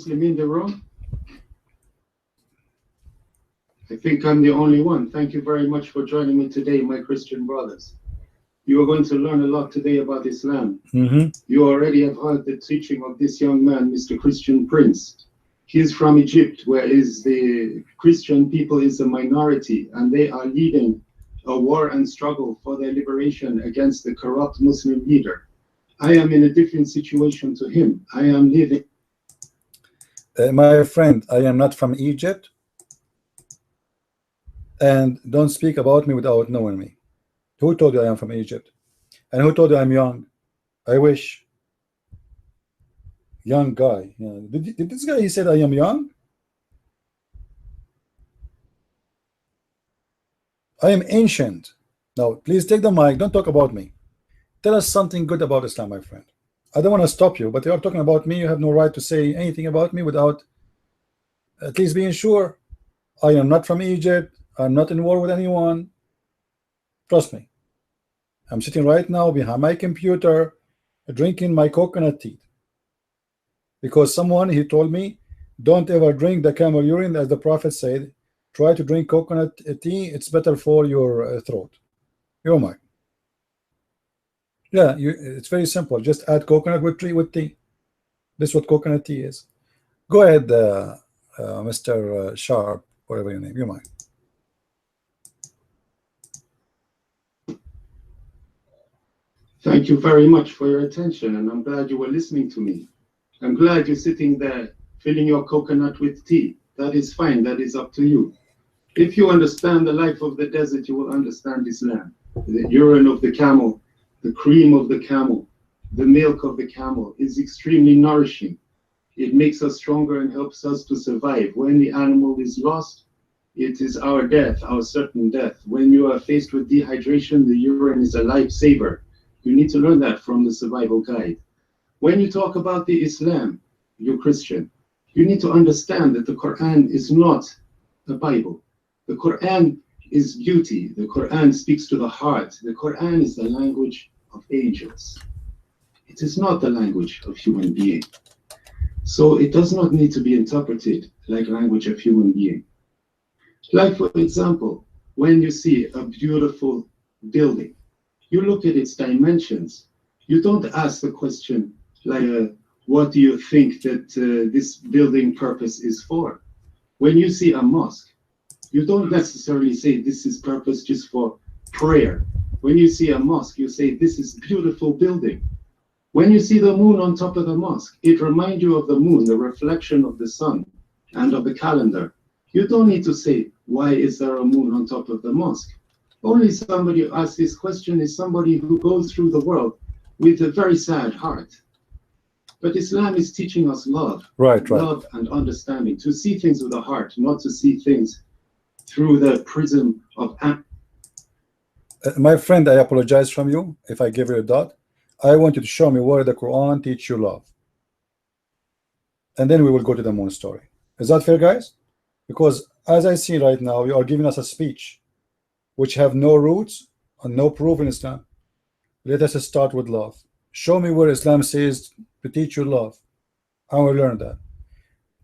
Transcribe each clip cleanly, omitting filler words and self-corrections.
Muslim in the room? I think I'm the only one. Thank you very much for joining me today, my Christian brothers. You are going to learn a lot today about Islam. You already have heard the teaching of this young man, Mr. Christian Prince. He is from Egypt, where is the Christian people is a minority, and they are leading a war and struggle for their liberation against the corrupt Muslim leader. I am in a different situation to him. I am living. My friend, I am not from Egypt, and don't speak about me without knowing me. Who told you I am from Egypt? And who told you I'm young? I wish. Young guy. Yeah. Did this guy, he said I am young? I am ancient. Now, please take the mic. Don't talk about me. Tell us something good about Islam, my friend. I don't want to stop you, but you are talking about me. You have no right to say anything about me without at least being sure. I am not from Egypt. I'm not in war with anyone. Trust me. I'm sitting right now behind my computer drinking my coconut tea. Because someone, he told me, don't ever drink the camel urine, as the Prophet said. Try to drink coconut tea. It's better for your throat. You're mine. Yeah, it's very simple. Just add coconut with tea. This is what coconut tea is. Go ahead, Mr. Sharp, whatever your name. You're mine. Thank you very much for your attention, and I'm glad you were listening to me. I'm glad you're sitting there filling your coconut with tea. That is fine. That is up to you. If you understand the life of the desert, you will understand Islam. The urine of the camel, the cream of the camel, the milk of the camel is extremely nourishing. It makes us stronger and helps us to survive. When the animal is lost, it is our death, our certain death. When you are faced with dehydration, the urine is a lifesaver. You need to learn that from the survival guide. When you talk about the Islam, you're Christian, you need to understand that the Quran is not the Bible. The Quran is beauty. The Quran speaks to the heart. The Quran is the language of angels. It is not the language of human being. So it does not need to be interpreted like language of human being. Like, for example, when you see a beautiful building, you look at its dimensions. You don't ask the question like, what do you think that this building purpose is for? When you see a mosque, you don't necessarily say this is purpose just for prayer. When you see a mosque, you say this is beautiful building. When you see the moon on top of the mosque, it reminds you of the moon, the reflection of the sun and of the calendar. You don't need to say, why is there a moon on top of the mosque? Only somebody who asks this question is somebody who goes through the world with a very sad heart. But Islam is teaching us love, love and understanding, to see things with the heart, not to see things through the prism of. My friend, I apologize from you if I give you a dot. I want you to show me where the Quran teach you love, and then we will go to the moon story. Is that fair, guys? Because as I see right now, you are giving us a speech which have no roots and no proof in Islam. Let us start with love. Show me where Islam says to teach you love. I will learn that.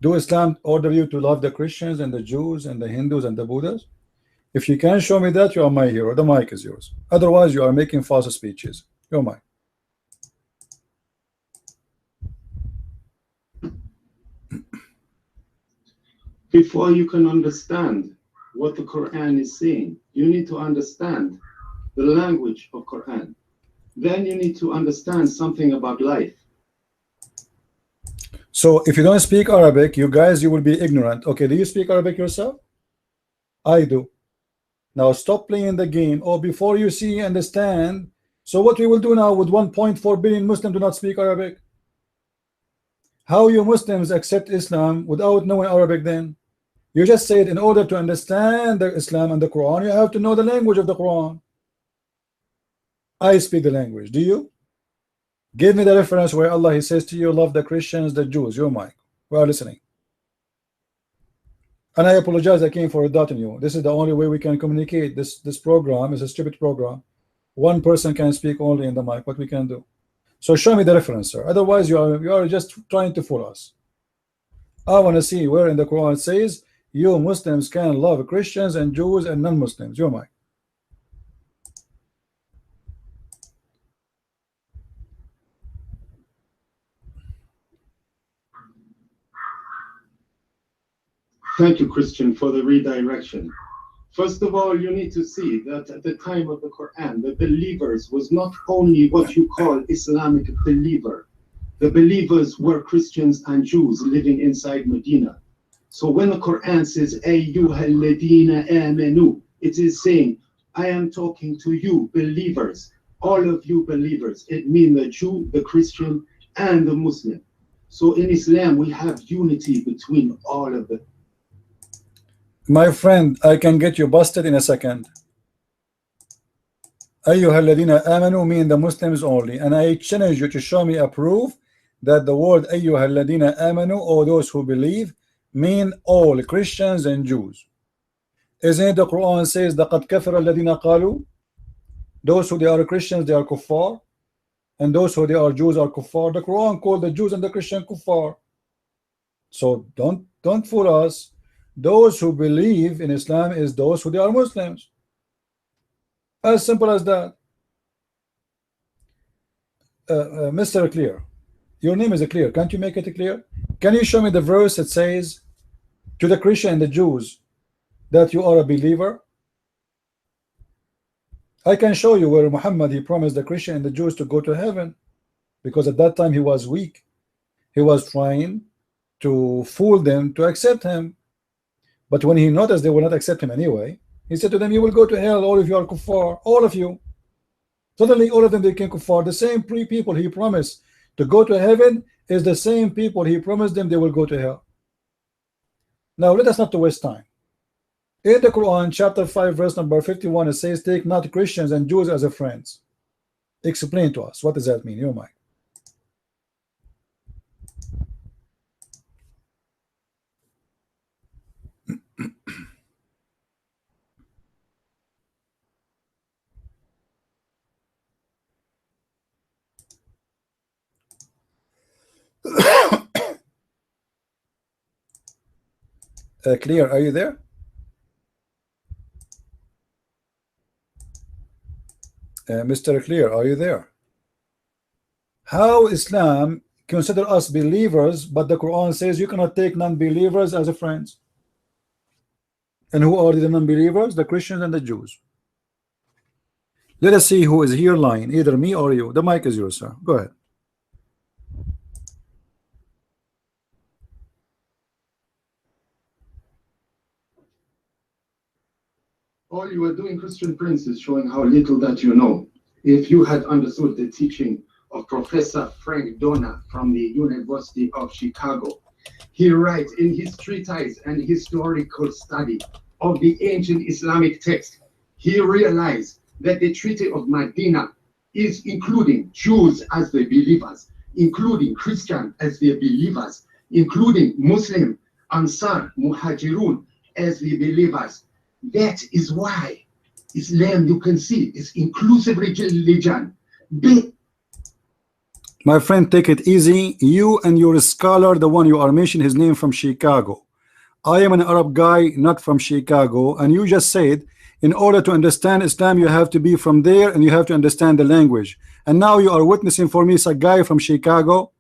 Do Islam order you to love the Christians and the Jews and the Hindus and the Buddhas? If you can show me that, you are my hero. The mic is yours. Otherwise, you are making false speeches. You're mine. Before you can understand what the Quran is saying, you need to understand the language of Quran. Then you need to understand something about life. So if you don't speak Arabic, you guys, you will be ignorant. Okay, do you speak Arabic yourself? I do. Now stop playing the game. Or before you see, understand. So what we will do now with 1.4 billion Muslims do not speak Arabic? How you Muslims accept Islam without knowing Arabic then? You just said in order to understand the Islam and the Quran, you have to know the language of the Quran. I speak the language. Do you? Give me the reference where Allah he says to you, love the Christians, the Jews. You're mine. We are listening. And I apologize I came for a dot on you. This is the only way we can communicate. This program is a stupid program. One person can speak only in the mic. What we can do. So show me the reference, sir. Otherwise you are just trying to fool us. I want to see where in the Quran it says you Muslims can love Christians and Jews and non-Muslims. Your mic. Thank you, Christian, for the redirection. First of all, you need to see that at the time of the Quran, the believers was not only what you call Islamic believer. The believers were Christians and Jews living inside Medina. So when the Quran says, Ayyuhalladina amanu, it is saying, I am talking to you, believers, all of you believers. It means the Jew, the Christian, and the Muslim. So in Islam, we have unity between all of them. My friend, I can get you busted in a second. Ayyuhalladina amanu mean the Muslims only, and I challenge you to show me a proof that the word Ayyuhalladina amanu, or those who believe, mean all Christians and Jews. Isn't it the Quran says laqad kafara alladhina qalu, those who they are Christians they are kuffar, and those who they are Jews are kuffar. The Quran called the Jews and the Christian kuffar. So don't fool us. Those who believe in Islam is those who they are Muslims. As simple as that. Mr. Clear, your name is clear. Can't you make it clear? Can you show me the verse that says to the Christian and the Jews that you are a believer? I can show you where Muhammad, he promised the Christian and the Jews to go to heaven, because at that time he was weak. He was trying to fool them to accept him. But when he noticed they will not accept him anyway, he said to them, you will go to hell, all of you are kuffar, all of you. Suddenly all of them became kuffar. The same three people he promised to go to heaven is the same people he promised them they will go to hell. Now let us not to waste time. In the Quran, chapter 5, verse number 51, it says, take not Christians and Jews as a friends. Explain to us, what does that mean? Your mind. Clear, are you there? Mr. Clear, are you there? How Islam consider us believers, but the Quran says you cannot take non-believers as a friends? And who are the non-believers? The Christians and the Jews. Let us see who is here lying, either me or you. The mic is yours, sir. Go ahead. All you are doing, Christian Prince, is showing how little that you know. If you had understood the teaching of Professor Frank Donner from the University of Chicago, he writes in his treatise and historical study of the ancient Islamic text, he realized that the Treaty of Medina is including Jews as the believers, including Christians as the believers, including Muslim, Ansar, Muhajirun as the believers. That is why Islam, you can see, is inclusive religion. My friend, take it easy. You and your scholar, the one you are mentioning his name, from Chicago. I am an Arab guy, not from Chicago, and you just said in order to understand Islam you have to be from there and you have to understand the language, and now you are witnessing for me a guy from Chicago.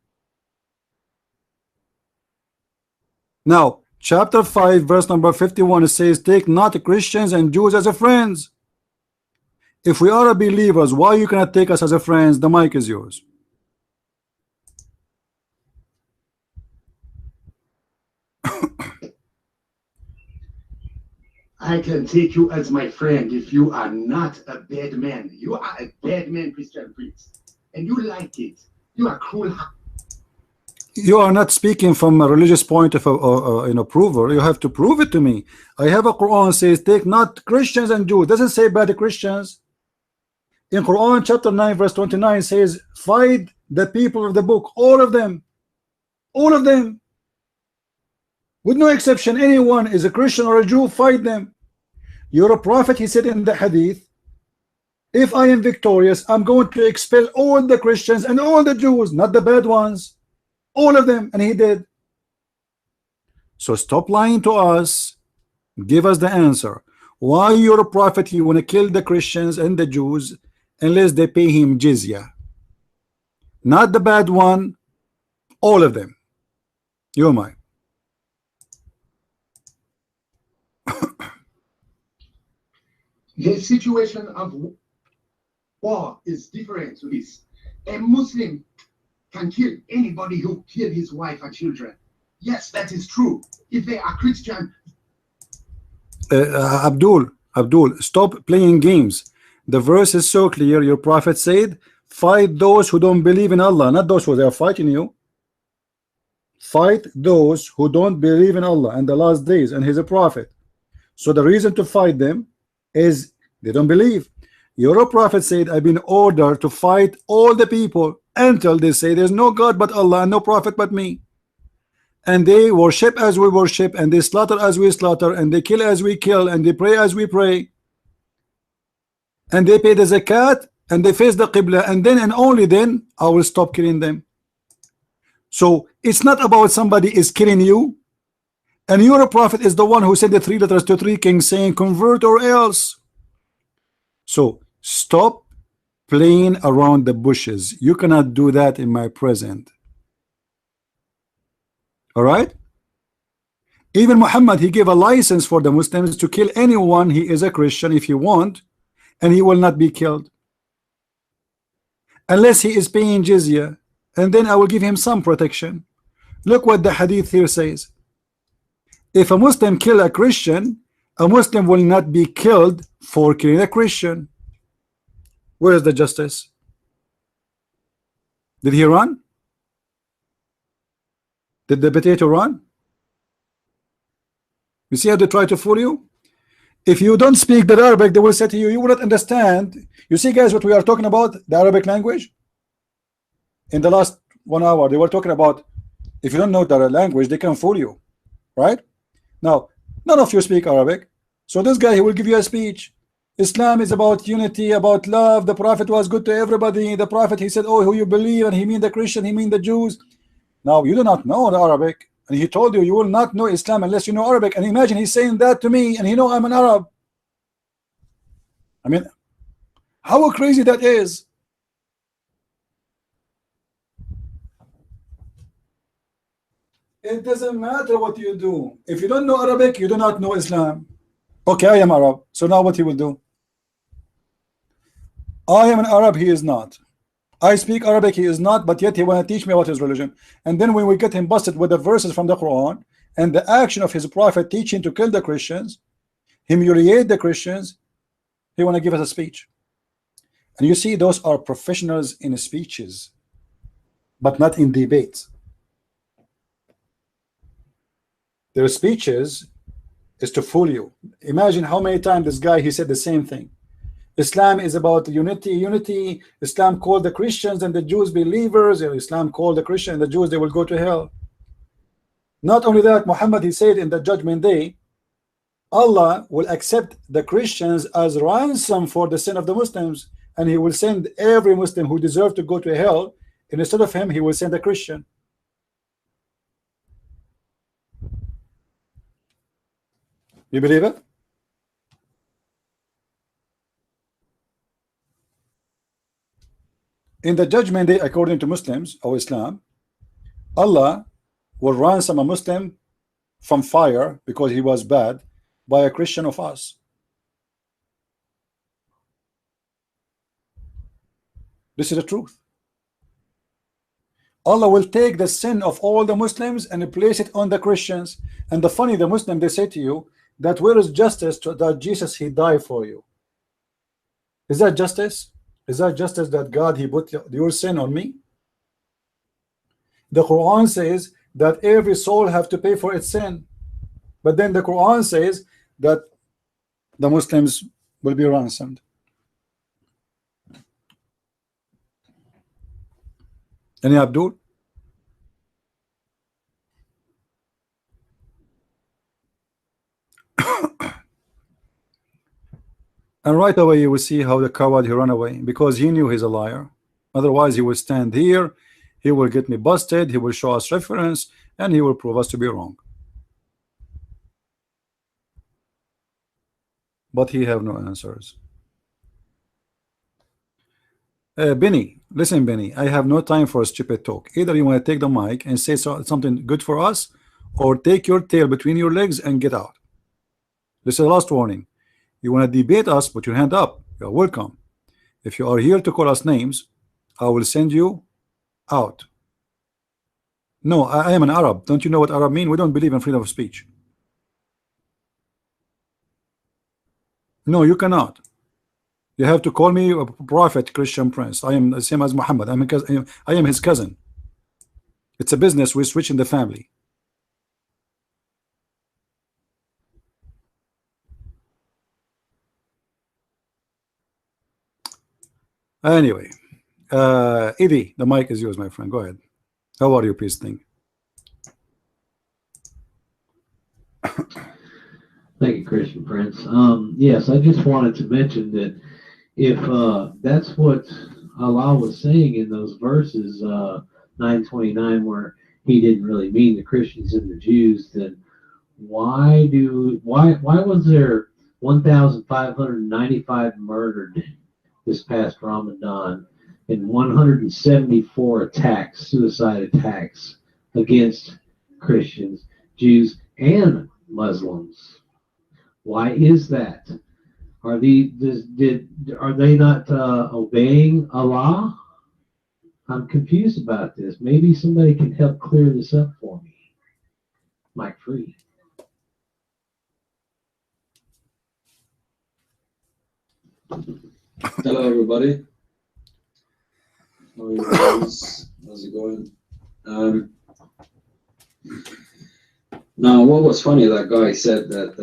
Now chapter 5 verse number 51, it says take not Christians and Jews as a friends. If we are believers, why you cannot take us as a friends? The mic is yours. I can take you as my friend if you are not a bad man. You are a bad man, Christian Prince, and you like it. You are cruel. You are not speaking from a religious point of approval. You have to prove it to me. I have a Quran says take not Christians and Jews. Doesn't say bad Christians. In Quran chapter 9 verse 29 says fight the people of the book, all of them, with no exception. Anyone is a Christian or a Jew, fight them. You're a prophet, he said in the hadith, if I am victorious, I'm going to expel all the Christians and all the Jews, not the bad ones, all of them, and he did. So stop lying to us. Give us the answer. Why your prophet, you want to kill the Christians and the Jews unless they pay him jizya? Not the bad one, all of them. You mind? The situation of war is different to this. A Muslim can kill anybody who killed his wife and children. Yes, that is true. If they are Christian. Abdul, stop playing games. The verse is so clear. Your prophet said, fight those who don't believe in Allah, not those who are fighting you. Fight those who don't believe in Allah and the last days, and he's a prophet. So the reason to fight them is they don't believe. Your prophet said, I've been ordered to fight all the people until they say there's no God but Allah and no prophet but me. And they worship as we worship, and they slaughter as we slaughter, and they kill as we kill, and they pray as we pray, and they pay the zakat, and they face the qibla, and then and only then I will stop killing them. So it's not about somebody is killing you, and your prophet is the one who sent the 3 letters to 3 kings saying convert or else. So stop playing around the bushes. You cannot do that in my present. All right? Even Muhammad, he gave a license for the Muslims to kill anyone. He is a Christian if you want, and he will not be killed unless he is paying jizya, and then I will give him some protection. Look what the hadith here says. If a Muslim kill a Christian, a Muslim will not be killed for killing a Christian. Where is the justice? Did he run? Did the potato run? You see how they try to fool you? If you don't speak the Arabic, they will say to you, you will not understand. You see, guys, what we are talking about, the Arabic language. In the last 1 hour, they were talking about, if you don't know the language, they can fool you, right? Now, none of you speak Arabic. So this guy, he will give you a speech. Islam is about unity, about love. The Prophet was good to everybody. The Prophet, he said, oh, who you believe, and he mean the Christian, he mean the Jews. Now, you do not know the Arabic, and he told you, you will not know Islam unless you know Arabic. And imagine he's saying that to me, and he know I'm an Arab. I mean, how crazy that is. It doesn't matter what you do. If you don't know Arabic, you do not know Islam. Okay, I am Arab. So now what he will do? I am an Arab, he is not. I speak Arabic, he is not, but yet he want to teach me about his religion. And then when we get him busted with the verses from the Quran and the action of his prophet teaching to kill the Christians, humiliate the Christians, he want to give us a speech. And you see, those are professionals in speeches, but not in debates. Their speeches is to fool you. Imagine how many times this guy, he said the same thing. Islam is about unity. Islam called the Christians and the Jews believers. Islam called the Christians and the Jews, they will go to hell. Not only that, Muhammad, he said in the judgment day, Allah will accept the Christians as ransom for the sin of the Muslims, and he will send every Muslim who deserves to go to hell, and instead of him, he will send a Christian. You believe it? In the judgment day, according to Muslims or Islam, Allah will ransom a Muslim from fire because he was bad by a Christian of us. This is the truth. Allah will take the sin of all the Muslims and place it on the Christians. And the funny, the Muslim, they say to you that where is justice to that Jesus, he died for you? Is that justice? Is that justice that God, he put your sin on me? The Quran says that every soul have to pay for its sin, but then the Quran says that the Muslims will be ransomed. Any Abdul? And right away you will see how the coward, he ran away because he knew he's a liar. Otherwise he will stand here, he will get me busted, he will show us reference, and he will prove us to be wrong. but he have no answers. Benny, listen, Benny, I have no time for a stupid talk. Either you want to take the mic and say something good for us, or take your tail between your legs and get out. This is the last warning. You want to debate us, put your hand up. You're welcome. If you are here to call us names, I will send you out. No, I am an Arab. Don't you know what Arab mean? We don't believe in freedom of speech. No, you cannot. You have to call me a prophet, Christian Prince. I am the same as Muhammad. I am his cousin. It's a business. We switch in the family. Anyway, Eddie, the mic is yours, my friend. Go ahead. How are you, peace thing? Thank you, Christian Prince. Yes, I just wanted to mention that if that's what Allah was saying in those verses, 929, where he didn't really mean the Christians and the Jews, then why was there 1,595 murdered this past Ramadan and 174 attacks, suicide attacks against Christians, Jews, and Muslims? Why is that? Are they not obeying Allah? I'm confused about this. Maybe somebody can help clear this up for me. Mike free. Hello, everybody. How are you guys? How's it going? Now, what was funny, that guy said that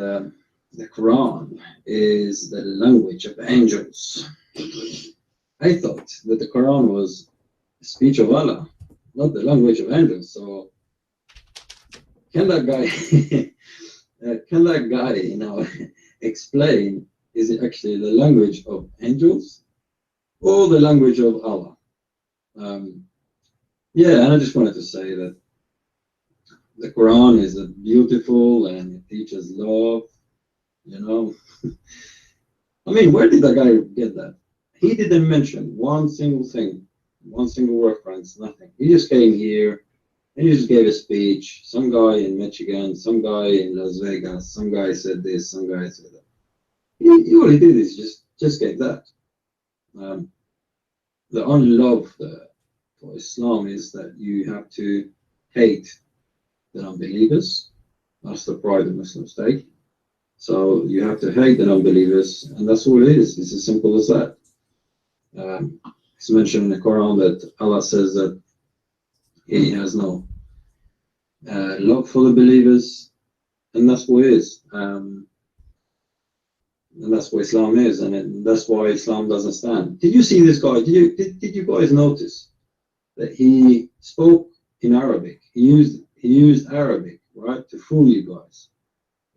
the Quran is the language of angels. I thought that the Quran was the speech of Allah, not the language of angels. So, can that guy, explain, is it actually the language of angels or the language of Allah? Yeah, and I just wanted to say that the Quran is beautiful and it teaches love, you know. I mean, where did that guy get that? He didn't mention one single thing, one single reference, nothing. He just came here and he just gave a speech. Some guy in Michigan, some guy in Las Vegas, some guy said this, some guy said that. All he did is just gave that. The only love for Islam is that you have to hate the non-believers. That's the pride of Muslims take. So you have to hate the non-believers, and that's all it is. It's as simple as that. It's mentioned in the Quran that Allah says that He has no love for the believers, and that's what it is. And that's what Islam is, and that's why Islam doesn't stand. Did you see this guy? Did you guys notice that he spoke in Arabic? He used Arabic, right, to fool you guys.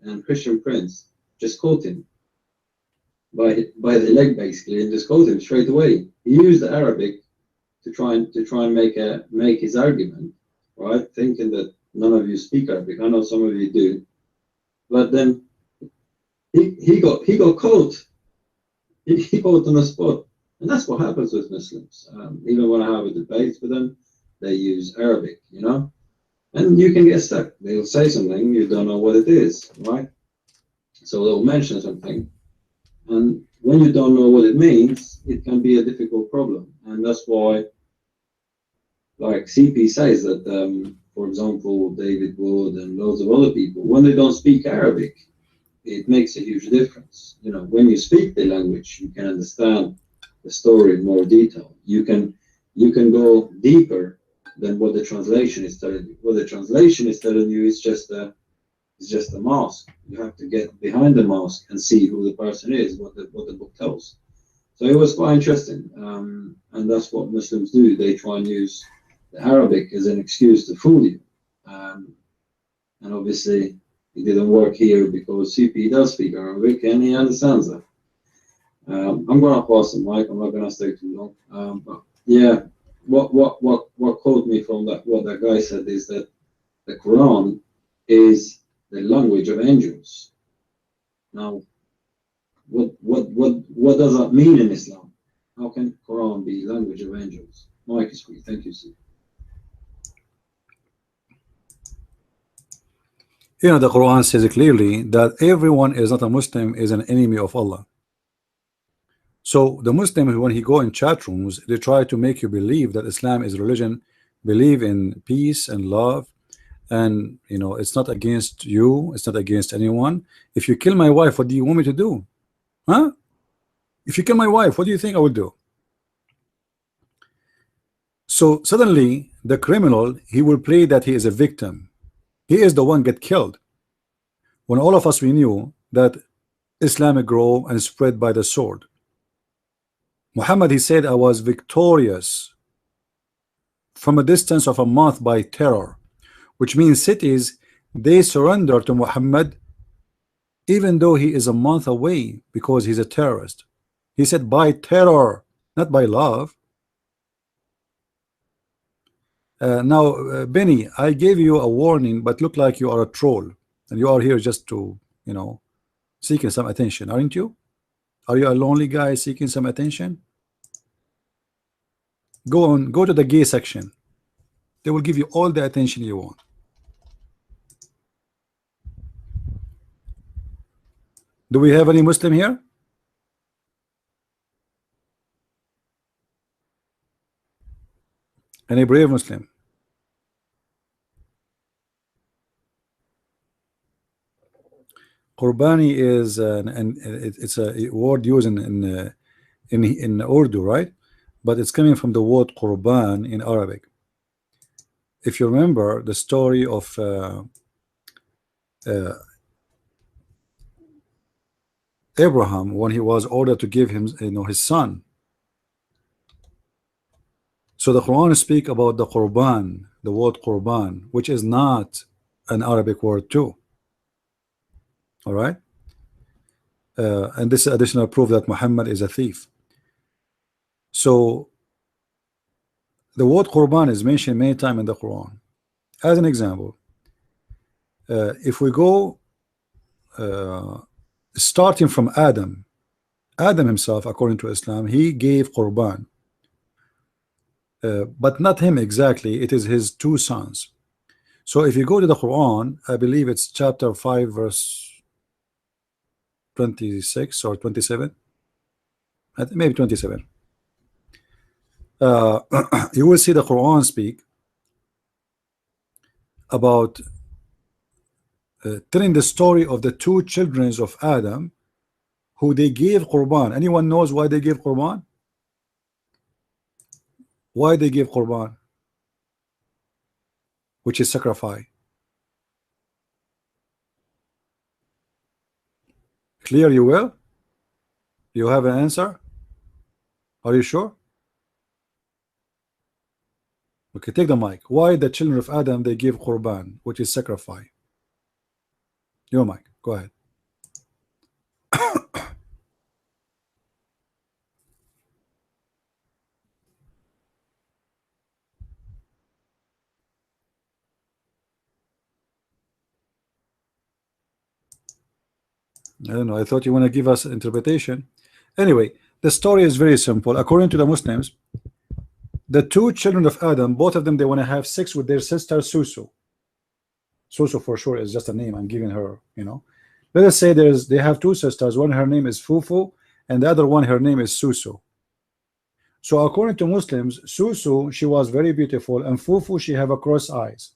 And Christian Prince just caught him by the leg, basically, and just caught him straight away. He used Arabic to try and make his argument, right, thinking that none of you speak Arabic. I know some of you do, but then he got caught. He caught on the spot, and that's what happens with Muslims. Even when I have a debate with them, they use Arabic, you know. And you can get stuck. They'll say something, you don't know what it is, right? So they'll mention something, and when you don't know what it means, it can be a difficult problem. And that's why, like CP says that, for example, David Wood and loads of other people, when they don't speak Arabic, it makes a huge difference. You know, when you speak the language, you can understand the story in more detail. You can go deeper than what the translation is telling you. What the translation is telling you is just a mask. You have to get behind the mask and see who the person is, what the book tells. So it was quite interesting, and that's what Muslims do. They try and use the Arabic as an excuse to fool you, and obviously it didn't work here because CP does speak Arabic and he understands that. I'm gonna pass the mic. I'm not gonna stay too long, but yeah. What caught me from what that guy said is that the Quran is the language of angels. Now, what does that mean in Islam? How can Quran be language of angels? Mike is free. Thank you, sir. You know, the Quran says clearly that everyone is not a Muslim is an enemy of Allah. So the Muslim, when he go in chat rooms, they try to make you believe that Islam is religion, believe in peace and love, and you know it's not against you, it's not against anyone. If you kill my wife, what do you want me to do? Huh? If you kill my wife, what do you think I will do? So suddenly the criminal, he will play that he is a victim. He is the one get killed. When all of us, we knew that Islamic grow and spread by the sword. Muhammad, he said, I was victorious from a distance of a month by terror, which means cities, they surrender to Muhammad even though he is a month away because he's a terrorist. He said by terror, not by love. Now, Benny, I gave you a warning, but look like you are a troll, and you are here just to, you know, seeking some attention, aren't you? Are you a lonely guy seeking some attention? Go on, go to the gay section. They will give you all the attention you want. Do we have any Muslim here? Any brave Muslim? Qurbani is it's a word used in Urdu, right? But it's coming from the word Qurban in Arabic. If you remember the story of Abraham, when he was ordered to give him, you know, his son. So the Quran speak about the Qurban, the word Qurban, which is not an Arabic word too. All right, and this is additional proof that Muhammad is a thief. So the word Qurban is mentioned many times in the Quran. As an example, if we go starting from Adam himself, according to Islam, he gave Qurban, but not him exactly, it is his two sons. So if you go to the Quran, I believe it's chapter 5 verse 26 or 27, maybe 27. You will see the Quran speak about telling the story of the two children of Adam who they gave Qurban. Anyone knows why they gave Qurban? Why they gave Qurban, which is sacrifice? Clear, you will? You have an answer? Are you sure? Okay, take the mic. Why the children of Adam they give Qurban, which is sacrifice? Your mic, go ahead. I don't know. I thought you want to give us interpretation. Anyway, the story is very simple. According to the Muslims, the two children of Adam, both of them, they want to have sex with their sister Susu. Susu for sure is just a name I'm giving her, you know. Let us say they have two sisters. One, her name is Fufu, and the other one, her name is Susu. So according to Muslims, Susu, she was very beautiful, and Fufu, she have a cross eyes.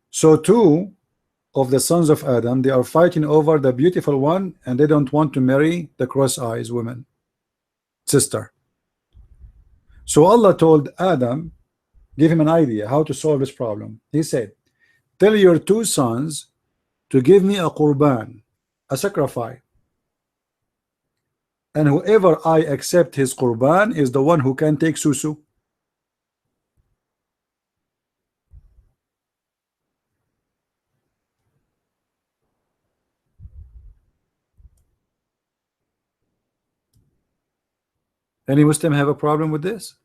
So two of the sons of Adam, they are fighting over the beautiful one, and they don't want to marry the cross eyes woman sister. So Allah told Adam, give him an idea how to solve this problem. He said, tell your two sons to give me a Qurban, a sacrifice, and whoever I accept his Qurban is the one who can take Susu. Any Muslim have a problem with this?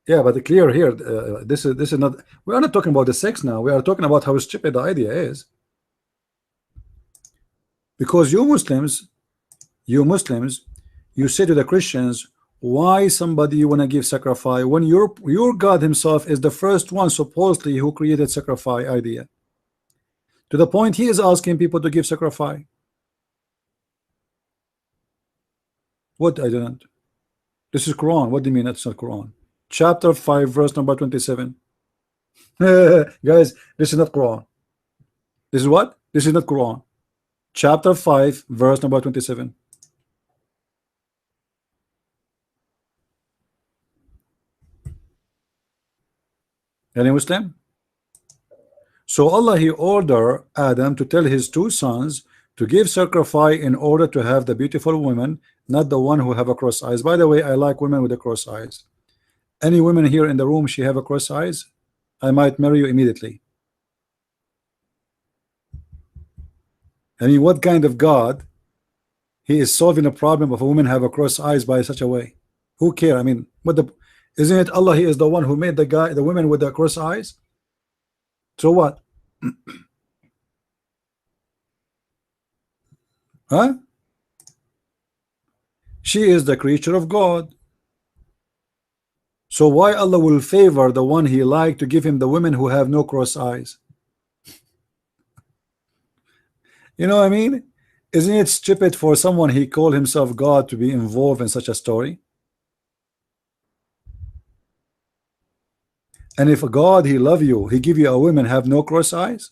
Yeah, but clear here. This is not. We are not talking about the sex now. We are talking about how stupid the idea is. Because you Muslims, you say to the Christians, why somebody you want to give sacrifice when your God Himself is the first one supposedly who created sacrifice idea. To the point He is asking people to give sacrifice. What I don't. This is Quran. What do you mean that's not Quran? Chapter 5, verse number 27. Guys, this is not Quran. This is what? This is not Quran. Chapter 5, verse number 27. Any Muslim? So Allah He ordered Adam to tell his two sons to give sacrifice in order to have the beautiful woman, not the one who have a cross eyes. By the way, I like women with the cross eyes. Any women here in the room, she have a cross eyes, I might marry you immediately. I mean, what kind of God He is solving a problem of a woman have a cross eyes by such a way? Who care? I mean, what the isn't it Allah He is the one who made the women with the cross eyes? So what? Huh? She is the creature of God. So why Allah will favor the one He liked to give him the women who have no cross eyes? You know what I mean? Isn't it stupid for someone He called himself God to be involved in such a story? And if a God He love you, He give you a woman have no cross eyes?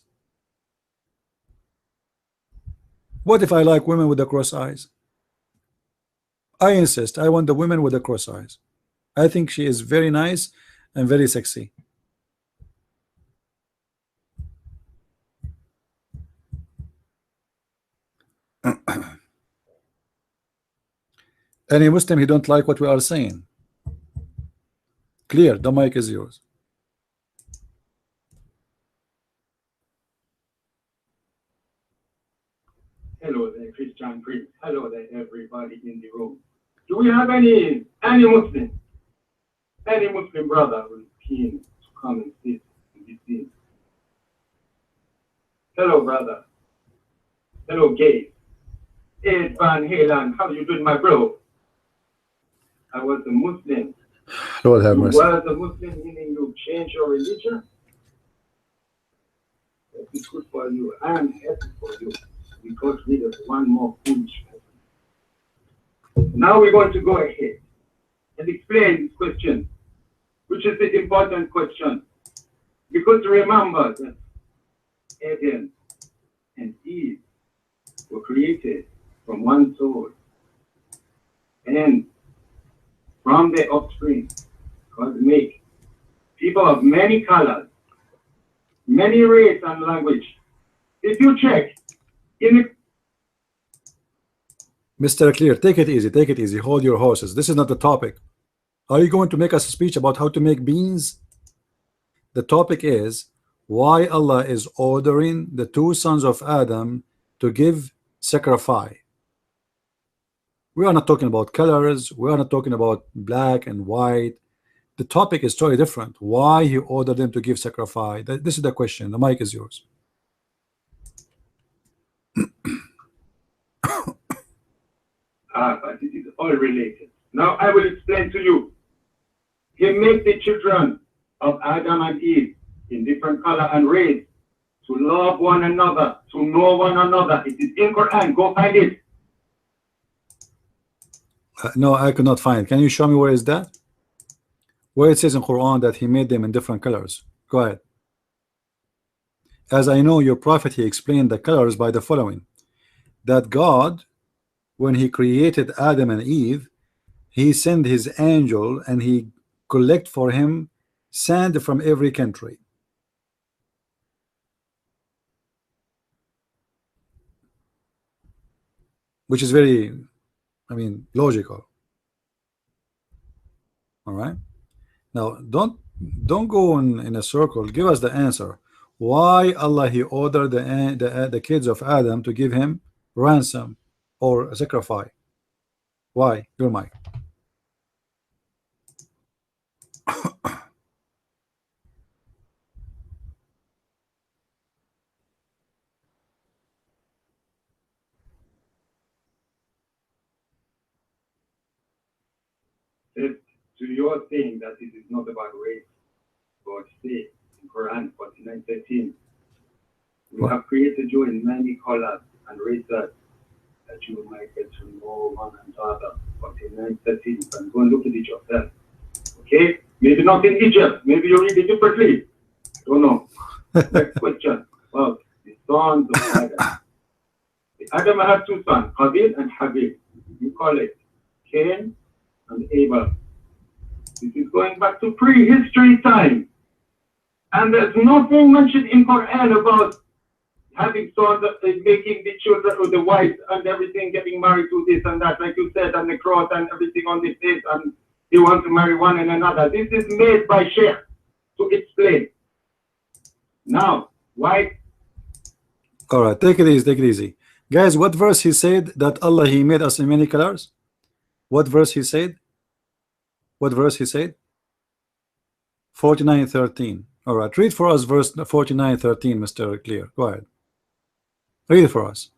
What if I like women with the cross eyes? I insist, I want the women with the cross eyes. I think she is very nice and very sexy. Any Muslim he don't like what we are saying? Clear, the mic is yours. Hello there, Christian Priest. Hello there, everybody in the room. Do we have any Muslim brother who is keen to come and sit in this scene? Hello, brother. Hello, Gabe. Ed Van Halen, how you doing, my bro? I was a Muslim. Lord have You mercy. was a Muslim, meaning you changed your religion? That is good for you. I am happy for you because we have one more foolish person. Now we're going to go ahead and explain this question, which is the important question. Because remember that Adam and Eve were created from one soul, and from their offspring God make people of many colors, many race and language. If you check in the Mr. Clear, take it easy, hold your horses. This is not the topic. Are you going to make us a speech about how to make beans? The topic is why Allah is ordering the two sons of Adam to give sacrifice. We are not talking about colors, we are not talking about black and white. The topic is totally different. Why He ordered them to give sacrifice? This is the question. The mic is yours. but it is all related. Now I will explain to you. He made the children of Adam and Eve in different color and race to love one another, to know one another. It is in Quran. Go find it. No, I could not find it. Can you show me where is that? Where it says in Quran that He made them in different colors. Go ahead. As I know, your prophet, he explained the colors by the following: that God, when He created Adam and Eve, He sent His angel and He collect for him sand from every country. Which is very, I mean, logical. All right. Now, don't go in a circle. Give us the answer. Why Allah He ordered the kids of Adam to give him ransom or sacrifice? Why? Your mic. If to your saying that it is not about race, God say in Quran 49:13, we have created you in many colors and races that you might get to know one another. 49:13, you can go and look at it yourself. Okay? Maybe not in Egypt, maybe you read it differently. I don't know. Next question. Well, the sons of Adam. Adam had two sons, Qabil and Habil. You call it Cain and Abel. This is going back to prehistory time. And there's nothing mentioned in Quran about having sons, making the children or the wives and everything, getting married to this and that, like you said, and the cross and everything on the face, and they want to marry one and another. This is made by Sheikh to explain. Now, why? All right, take it easy, take it easy. Guys, what verse he said that Allah, he made us in many colors? What verse he said? What verse he said? 49:13. All right, read for us verse 49:13, Mr. Clear. Go ahead. Read it for us.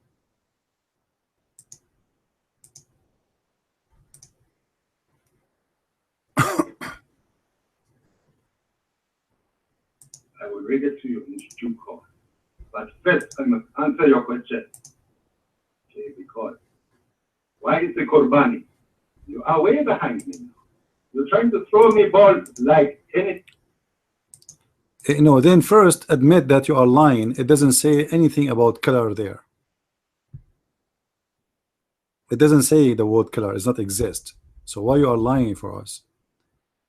I will read it to you in due course. But first, I must answer your question. Okay, because why is the Qurbani? You are way behind me now. You're trying to throw me balls like any. No, then first admit that you are lying. It doesn't say anything about color there. It doesn't say the word color. It does not exist. So why you are lying for us?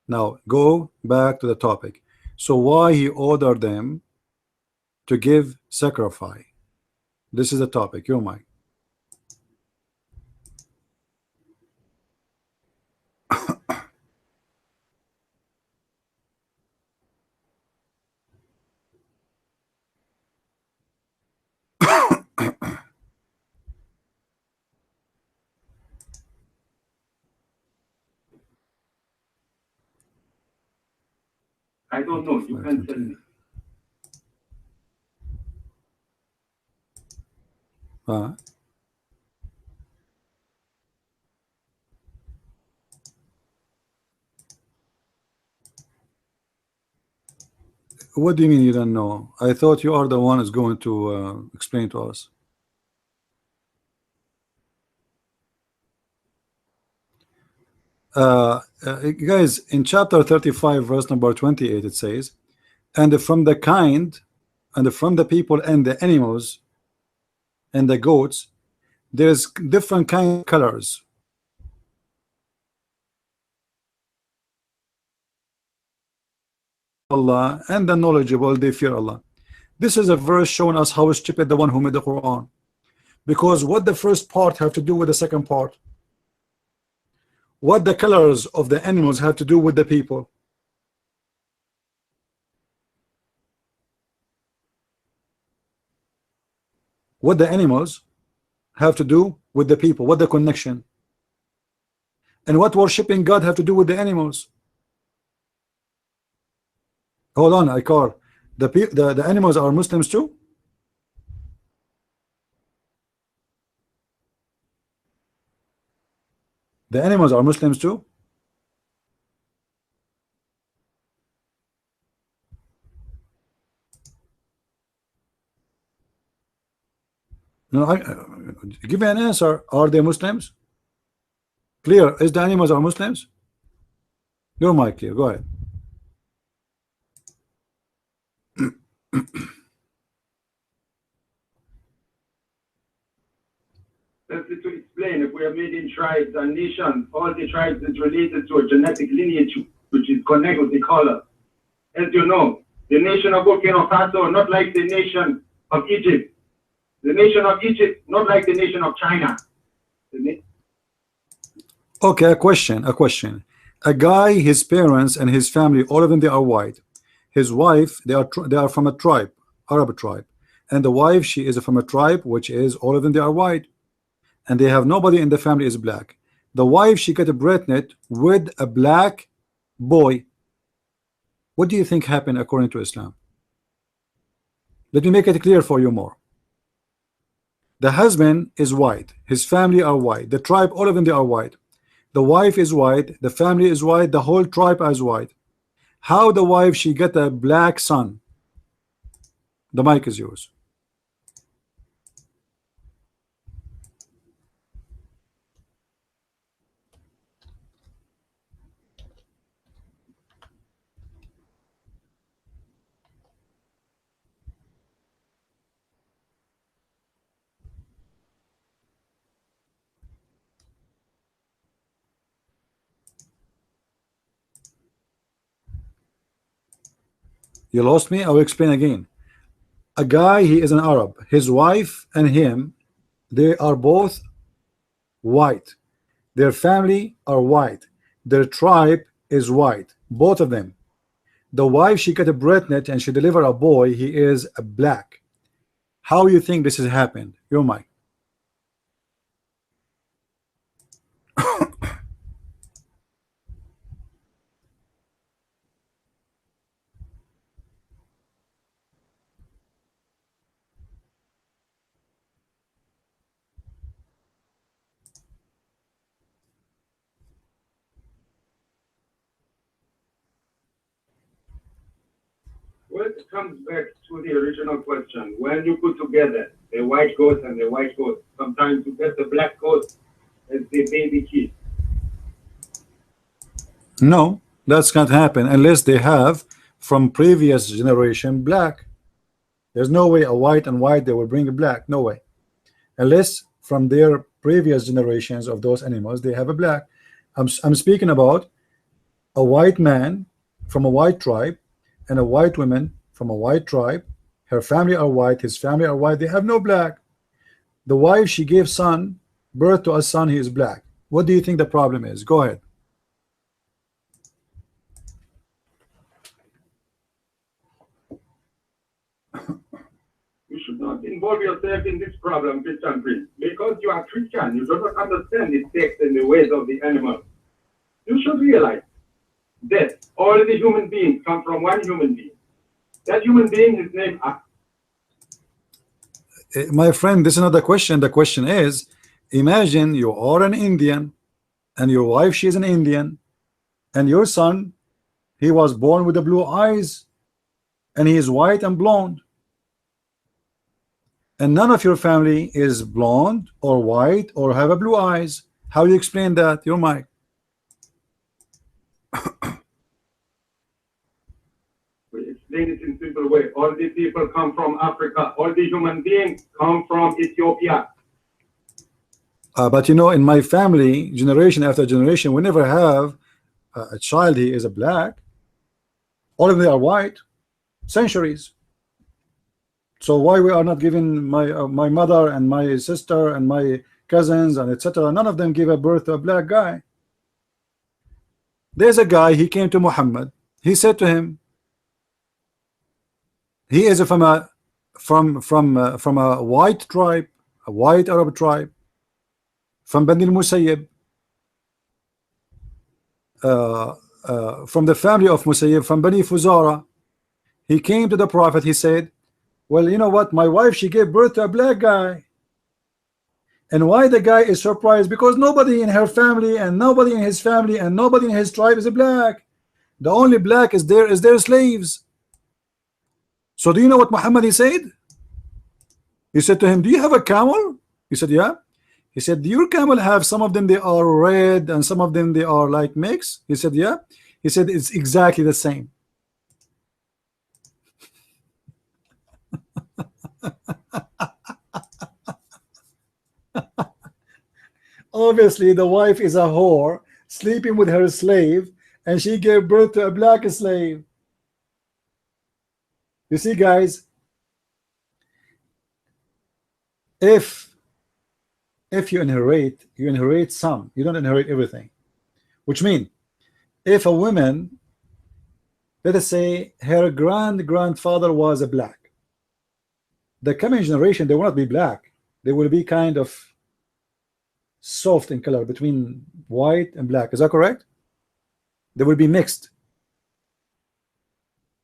Now go back to the topic. So why he ordered them to give sacrifice? This is the topic. Your mic. I don't know. You can tell me. What do you mean you don't know? I thought you are the one who's going to explain to us. Guys, in chapter 35 verse number 28 it says, and from the kind and from the people and the animals and the goats there's different kind of colors. Allah and the knowledgeable, they fear Allah. This is a verse showing us how stupid the one who made the Quran, because what the first part have to do with the second part? What the colors of the animals have to do with the people? What the animals have to do with the people? What the connection? And what worshiping God have to do with the animals? Hold on, Aikar. The animals are Muslims too? The animals are Muslims too? No, give me an answer. Are they Muslims? Clear. Is the animals are Muslims? Your mic clear. Go ahead. Simply to explain, if we are made in tribes and nations, all the tribes is related to a genetic lineage which is connected with the color. As you know, the nation of Burkina Faso, not like the nation of Egypt. The nation of Egypt, not like the nation of China. Okay, a question. A guy, his parents and his family, all of them, they are white. His wife, they are from a tribe, Arab tribe, and the wife, she is from a tribe which is all of them, they are white, and they have nobody in the family is black. The wife, she got pregnant with a black boy. What do you think happened according to Islam? Let me make it clear for you more. The husband is white, his family are white, the tribe, all of them, they are white. The wife is white, the family is white, the whole tribe is white. How the wife she get a black son? The mic is yours. You lost me. I will explain again. A guy, he is an Arab. His wife and him, they are both white. Their family are white. Their tribe is white. Both of them. The wife, she got a pregnant and she delivered a boy. He is a black. How you think this has happened? Your mic. Well, it comes back to the original question. When you put together the white goat and the white goat, sometimes you get the black goat as the baby kid. No, that's can't happen unless they have from previous generation black. There's no way a white and white they will bring a black. No way. Unless from their previous generations of those animals they have a black. I'm speaking about a white man from a white tribe and a white woman from a white tribe. Her family are white, his family are white. They have no black. The wife, she gave birth to a son, he is black. What do you think the problem is? Go ahead. You should not involve yourself in this problem, Christian Prince, because you are Christian. You do not understand the text and the ways of the animal. You should realize that all the human beings come from one human being. That human being is named Allah. My friend, this is not the question. The question is, imagine you are an Indian and your wife, she is an Indian, and your son, he was born with the blue eyes and he is white and blonde, and none of your family is blonde or white or have a blue eyes. How do you explain that? Your mic. We explain it in simple way. All the people come from Africa. All the human beings come from Ethiopia. But you know, in my family, generation after generation, we never have a child he is a black. All of them are white. Centuries. So why we are not giving my mother and my sister and my cousins and etc. None of them give a birth to a black guy. There's a guy, he came to Muhammad. He said to him, he is from a white tribe, a white Arab tribe, from Bani al-Musayyib, from the family of Musayyib, from Bani Fuzara. He came to the Prophet. He said, well, you know what, my wife, she gave birth to a black guy. And why the guy is surprised? Because nobody in her family and nobody in his family and nobody in his tribe is a black. The only black is their slaves. So do you know what Muhammad he said? He said to him, do you have a camel? He said, yeah. He said, do your camel have some of them they are red and some of them they are like mixed? He said, yeah. He said, it's exactly the same. Obviously the wife is a whore sleeping with her slave, and she gave birth to a black slave. You see, guys, if you inherit some, you don't inherit everything. Which means if a woman, let us say her grandfather was a black, the coming generation, they will not be black. They will be kind of soft in color between white and black. Is that correct? They will be mixed,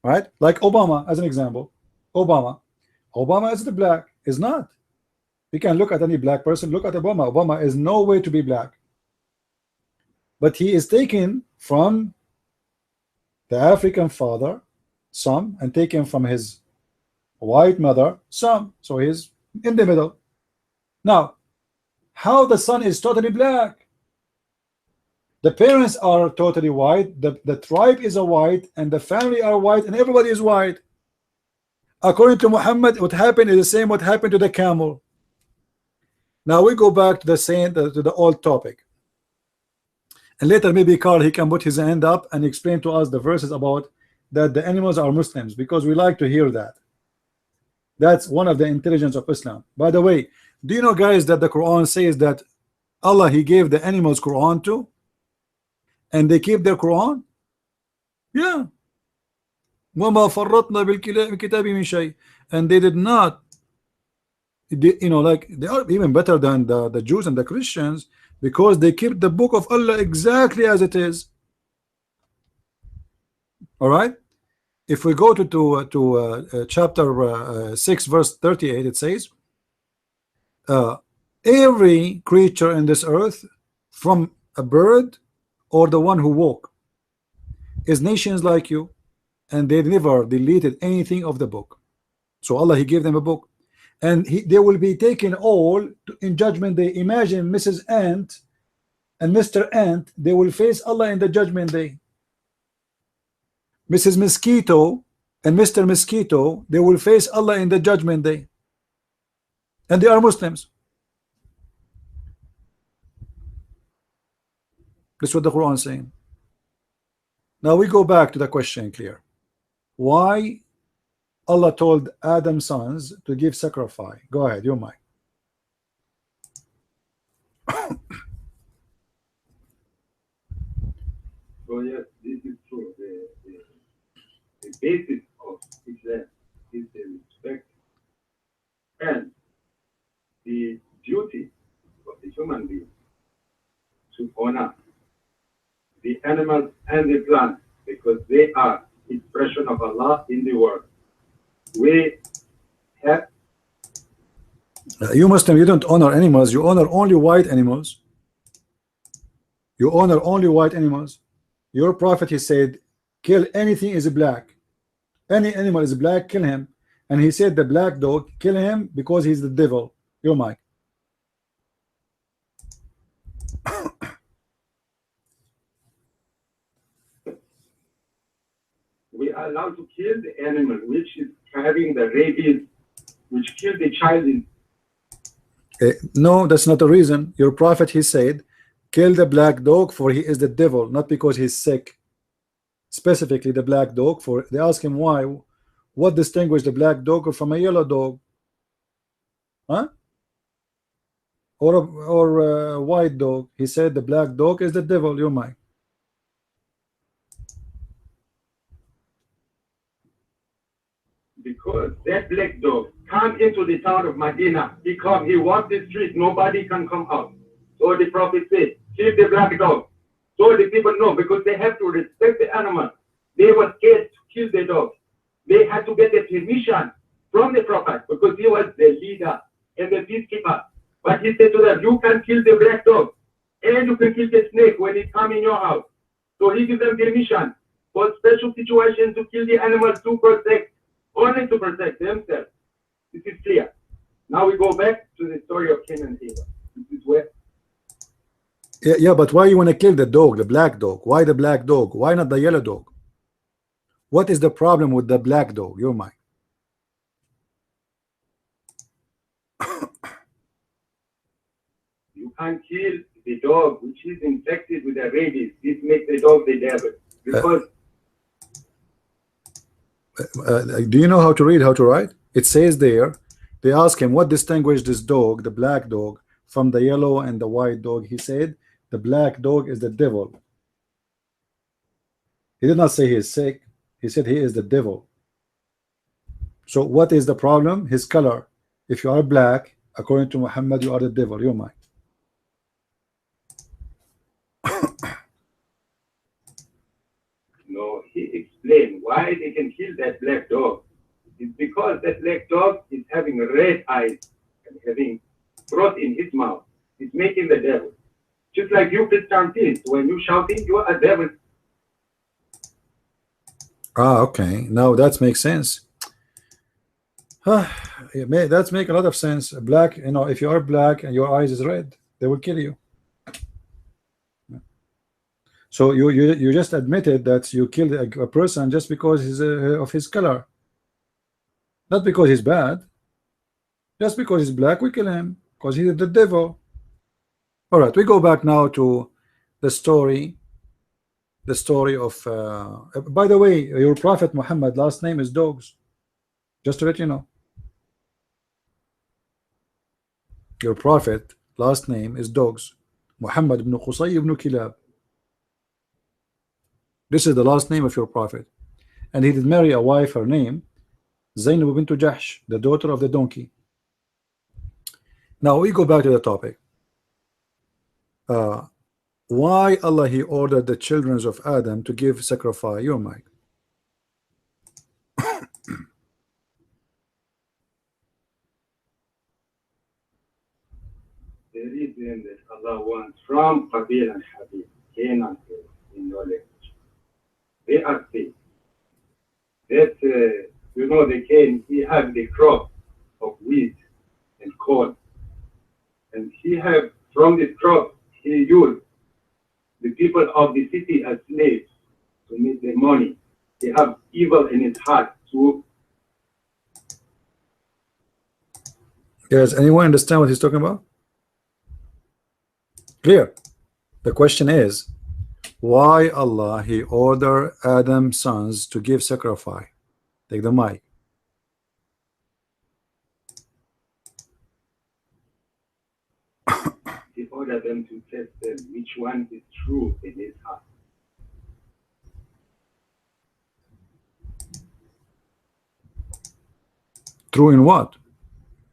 right? Like Obama as an example. Obama is the black, is not. You can look at any black person, look at Obama. Obama is no way to be black. but he is taken from the African father, some, and taken from his white mother, some. So he's in the middle. Now, how the son is totally black? The parents are totally white, the tribe is a white, and the family are white, and everybody is white. According to Muhammad, what happened is the same what happened to the camel. Now we go back to the same to the old topic, and later maybe Carl, he can put his hand up and explain to us the verses about that the animals are Muslims, because we like to hear that. That's one of the intelligence of Islam. By the way, do you know, guys, that the Quran says that Allah, he gave the animals Quran too, and they keep their Quran? Yeah. وَمَا فَرَّطْنَا بِالْكِتَابِ مِنْ شَيْءٍ. And they did not, you know, like they are even better than the Jews and the Christians, because they keep the book of Allah exactly as it is. All right. If we go to chapter 6 verse 38, it says, every creature in this earth, from a bird or the one who walk, is nations like you, and they never deleted anything of the book. So Allah, he gave them a book, and they will be taken all in judgment day. Imagine Mrs. Ant and Mr. Ant, they will face Allah in the judgment day. Mrs. Mosquito and Mr. Mosquito, they will face Allah in the judgment day, and they are Muslims. That's what the Quran is saying. Now we go back to the question clear. Why Allah told Adam's sons to give sacrifice? Go ahead, your mic. So yes, this is true. The basis of Islam is the respect and the duty of the human being to honor the animals and the plants, because they are expression of Allah in the world. We have you Muslim, you don't honor animals, you honor only white animals. You honor only white animals. Your prophet, he said, kill anything is black. Any animal is black, kill him. And he said the black dog, kill him because he's the devil. Your mic. we are allowed to kill the animal which is having the rabies, which killed the child. No, that's not the reason. Your prophet, he said, kill the black dog, for he is the devil, not because he's sick. Specifically the black dog, for they ask him why, what distinguishes the black dog from a yellow dog, huh? Or a white dog. He said the black dog is the devil. Your mind. Because that black dog come into the town of Medina. He walked the street, nobody can come out. So the prophet said, kill the black dog. So the people know, because they have to respect the animal. They were scared to kill the dog. They had to get the permission from the prophet, because he was the leader and the peacekeeper. But he said to them, you can kill the black dog, and you can kill the snake when it comes in your house. So he gives them permission for special situations to kill the animals to protect, only to protect themselves. This is clear. Now we go back to the story of Cain and Abel. This is where. Yeah, but why you want to kill the dog, the black dog? Why the black dog? Why not the yellow dog? What is the problem with the black dog? Your mind. You can't kill the dog which is infected with the rabies. This makes the dog the devil. Because do you know how to read, how to write? It says there, they ask him what distinguishes this dog, the black dog, from the yellow and the white dog. He said the black dog is the devil. He did not say he is sick. He said he is the devil. So what is the problem? His color. If you are black, according to Muhammad, you are the devil. Your mind. no, he explained why they can kill that black dog. It's because that black dog is having red eyes and having froth in his mouth. It's making the devil. Just like you Christian teens, when you shouting, you are a devil. Ah, okay. Now that makes sense. That makes a lot of sense. Black, you know, if you are black and your eyes is red, they will kill you. So you just admitted that you killed a person just because of his color, not because he's bad. Just because he's black, we kill him because he's the devil. All right, we go back now to the story. The story of. By the way, your prophet Muhammad last name is Dogs. Just to let you know. Your prophet last name is Dogs. Muhammad ibn Qusay ibn Kilab. This is the last name of your prophet. And he did marry a wife, her name Zainab bint Jahsh, the daughter of the donkey. Now we go back to the topic. Why Allah He ordered the children of Adam to give sacrifice? Your mic. The reason that Allah wants from Qabil and Habib, Cain and Abel, in your language, they are safe. That you know, the Cain, he had the crop of wheat and corn, and he have from this crop he used the people of the city as slaves to make the money. They have evil in his heart to. Does anyone understand what he's talking about? Clear. The question is, why Allah He ordered Adam's sons to give sacrifice? Take the mic. He ordered them to test them which one is true in his heart. True in what?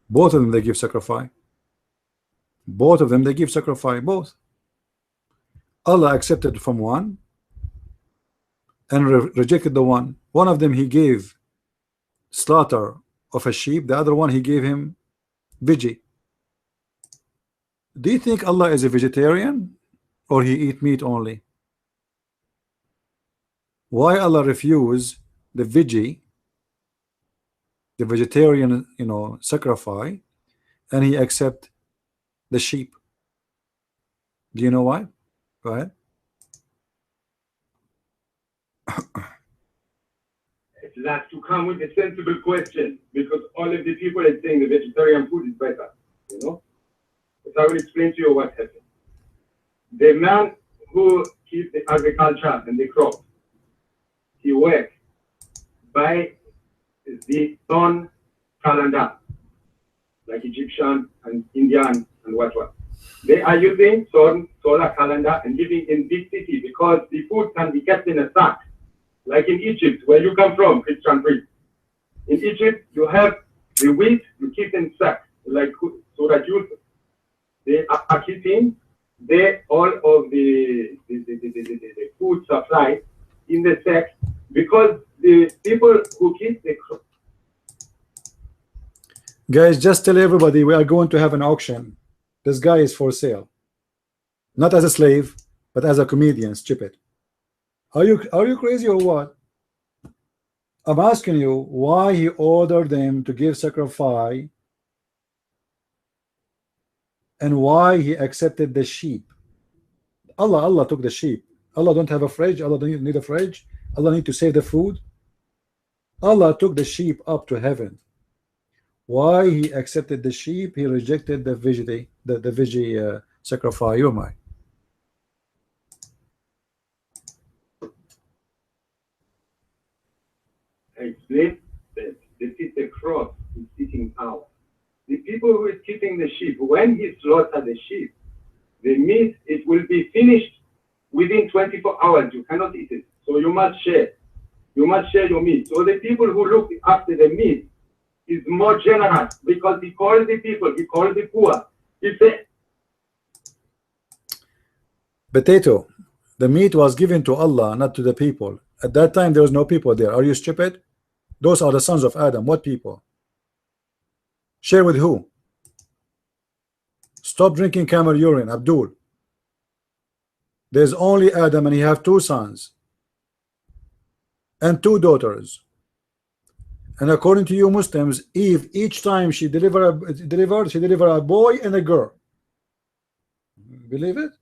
Both of them they give sacrifice. Both of them they give sacrifice. Both. Allah accepted from one and rejected the one. One of them He gave slaughter of a sheep. The other one He gave him veggie. Do you think Allah is a vegetarian or He eat meat only? Why Allah refuse the veggie, the vegetarian, you know, sacrifice, and He accept the sheep? Do you know why? Go ahead. It's like to come with a sensible question, because all of the people are saying the vegetarian food is better, you know. But I will explain to you what happened. The man who keeps the agriculture and the crop, he works by the sun calendar, like Egyptian and Indian and what. They are using solar calendar and living in big city because the food can be kept in a sack. Like in Egypt, where you come from, Christian priest. In Egypt, you have the wheat you keep in sack, like so that they are keeping all of the food supply in the sack, because the people who keep the crop. Guys, just tell everybody we are going to have an auction. This guy is for sale, not as a slave, but as a comedian. Stupid. Are you crazy or what? I'm asking you why He ordered them to give sacrifice and why He accepted the sheep. Allah took the sheep. Allah don't have a fridge. Allah don't need a fridge. Allah need to save the food. Allah took the sheep up to heaven. Why He accepted the sheep? He rejected the veggie sacrifice. You mind? I explained that the cross is sitting out. The people who is keeping the sheep, when he slaughters the sheep, the meat, it will be finished within 24 hours. You cannot eat it. So you must share. You must share your meat. So the people who look after the meat is more generous, because He calls the people, He calls the poor. He said, Potato, the meat was given to Allah, not to the people. At that time, there was no people there. Are you stupid? Those are the sons of Adam. What people? Share with who? Stop drinking camel urine, Abdul. There's only Adam, and he have 2 sons and 2 daughters. And according to you Muslims, Eve, each time she delivered a boy and a girl. Believe it?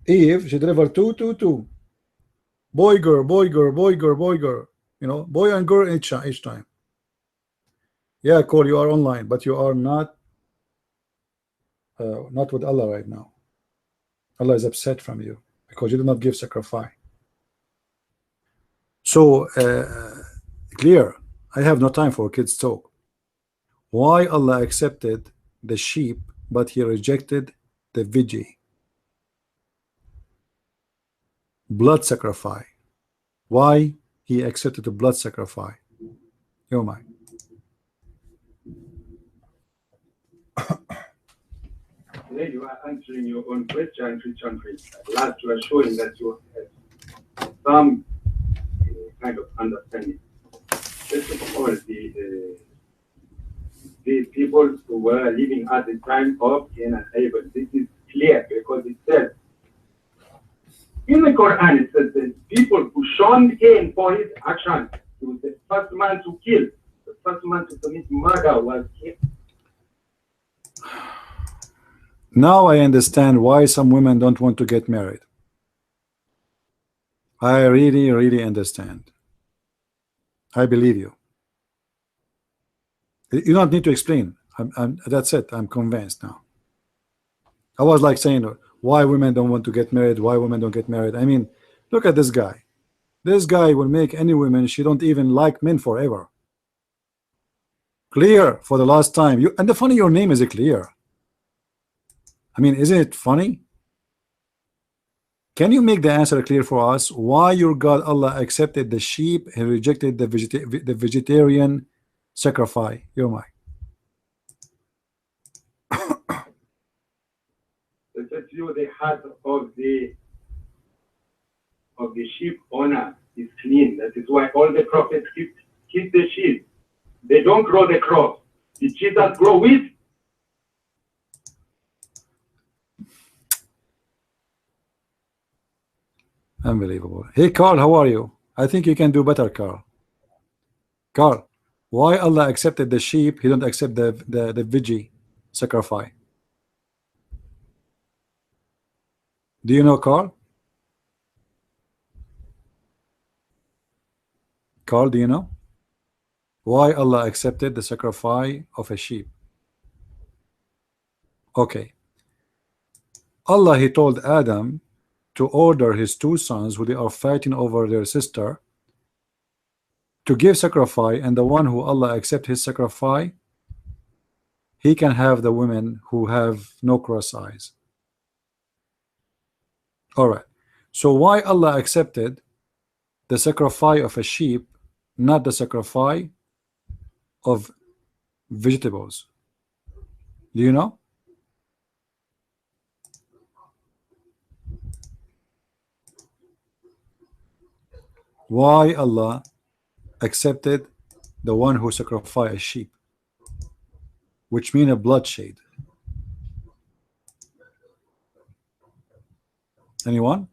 Eve, she delivered 2. Boy, girl, boy, girl, boy, girl, boy, girl. You know, boy and girl each time. Yeah, Cole, you are online, but you are not with Allah right now. Allah is upset from you because you did not give sacrifice. So clear. I have no time for kids talk. Why Allah accepted the sheep but he rejected the veggie? Blood sacrifice. Why he accepted the blood sacrifice? Oh my. Today you are answering your own question, Christian. At last you are showing that you have some kind of understanding. First of all, the people who were living at the time of Cain and Abel, this is clear because it says in the Quran, it says the people who shunned Cain for his action, he was the first man to kill, the first man to commit murder was Cain. Now I understand why some women don't want to get married. I really understand. I believe you. You don't need to explain. That's it. I'm convinced now. I was like saying why women don't want to get married, why women don't get married. I mean, look at this guy. This guy will make any woman, she don't even like men forever. Clear for the last time. You, and the funny, your name is clear. I mean, isn't it funny? Can you make the answer clear for us? Why your God Allah accepted the sheep and rejected the vegetarian sacrifice? Your mic. The heart of the sheep owner is clean. That is why all the prophets keep the sheep. They don't grow the crop. Did Jesus grow wheat? Unbelievable. Hey Carl, how are you? I think you can do better, Carl. Carl, why Allah accepted the sheep, he don't accept the veggie sacrifice? Do you know, Carl? Carl, do you know why Allah accepted the sacrifice of a sheep? Okay. Allah, he told Adam to order his 2 sons who they are fighting over their sister to give sacrifice, and the one who Allah accept his sacrifice, he can have the women who have no cross eyes. All right. So why Allah accepted the sacrifice of a sheep, not the sacrifice of vegetables? Do you know? Why Allah accepted the one who sacrificed a sheep, which means a bloodshed? Anyone?